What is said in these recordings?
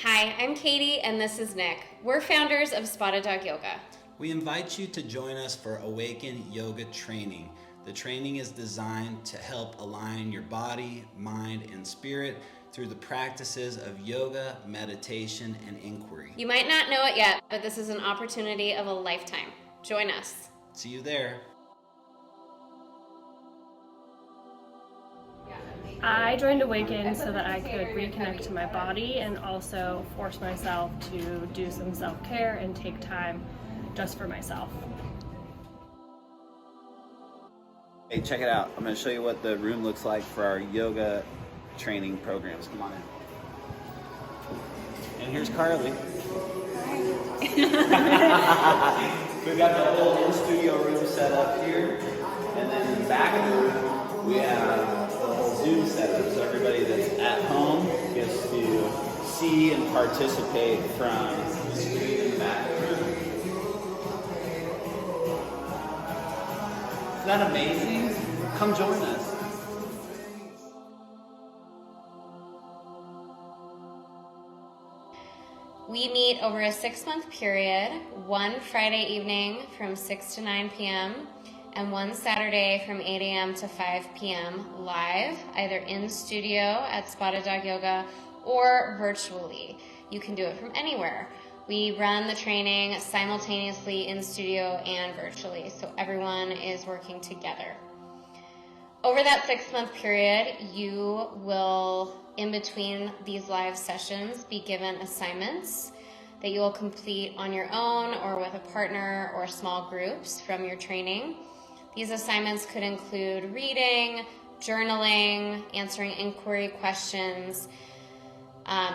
Hi, I'm Katie and this is Nick. We're founders of Spotted Dog Yoga. We invite you to join us for AWAKEN Yoga training. The training is designed to help align your body, mind, and spirit through the practices of yoga, meditation, and inquiry. You might not know it yet, but this is an opportunity of a lifetime. Join us. See you there. I joined AWAKEN so that I could reconnect to my body and also force myself to do some self-care and take time just for myself. Hey, check it out. I'm going to show you what the room looks like for our yoga training programs. Come on in. And here's Carly. We've got the whole in-studio room set up here. And then in the back of the room, we have the whole Zoom setup. So everybody that's at home gets to see and participate from the screen in the back of the room. Isn't that amazing? Come join us. We meet over a 6-month period, one Friday evening from 6 to 9 p.m. and one Saturday from 8 a.m. to 5 p.m. live, either in studio at Spotted Dog Yoga or virtually. You can do it from anywhere. We run the training simultaneously in studio and virtually, so everyone is working together. Over that 6-month period, you will, in between these live sessions, be given assignments that you will complete on your own or with a partner or small groups from your training. These assignments could include reading, journaling, answering inquiry questions,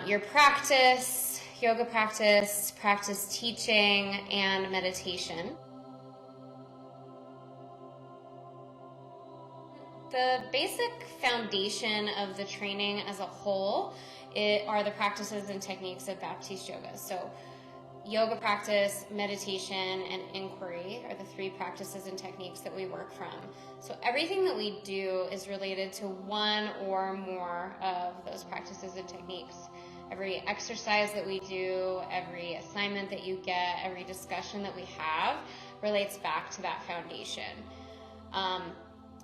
your practice, yoga practice, practice teaching, and meditation. The basic foundation of the training as a whole are the practices and techniques of Baptiste Yoga. So yoga practice, meditation, and inquiry are the 3 practices and techniques that we work from. So everything that we do is related to one or more of those practices and techniques. Every exercise that we do, every assignment that you get, every discussion that we have relates back to that foundation.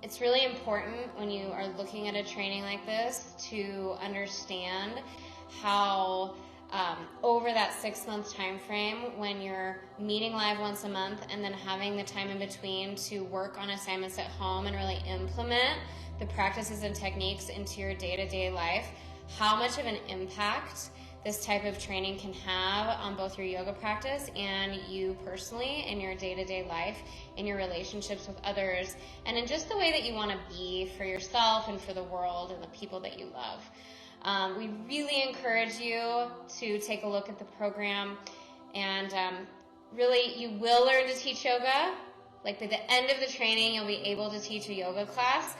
It's really important when you are looking at a training like this to understand how over that 6-month time frame, when you're meeting live once a month and then having the time in between to work on assignments at home and really implement the practices and techniques into your day-to-day life, how much of an impact this type of training can have on both your yoga practice and you personally in your day-to-day life, in your relationships with others, and in just the way that you want to be for yourself and for the world and the people that you love. We really encourage you to take a look at the program, and really you will learn to teach yoga. Like by the end of the training, you'll be able to teach a yoga class.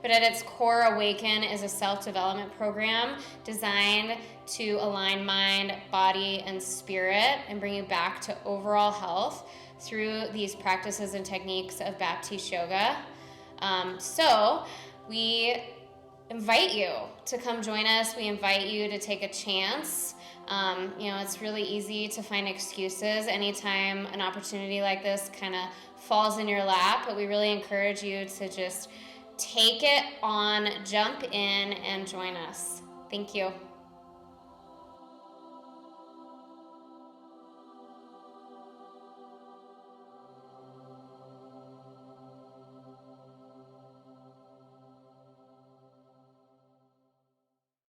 But at its core, AWAKEN is a self-development program designed to align mind, body, and spirit and bring you back to overall health through these practices and techniques of Baptiste Yoga. So we invite you to come join us. We invite you to take a chance. It's really easy to find excuses anytime an opportunity like this kind of falls in your lap, but we really encourage you to just take it on, jump in, and join us. Thank you.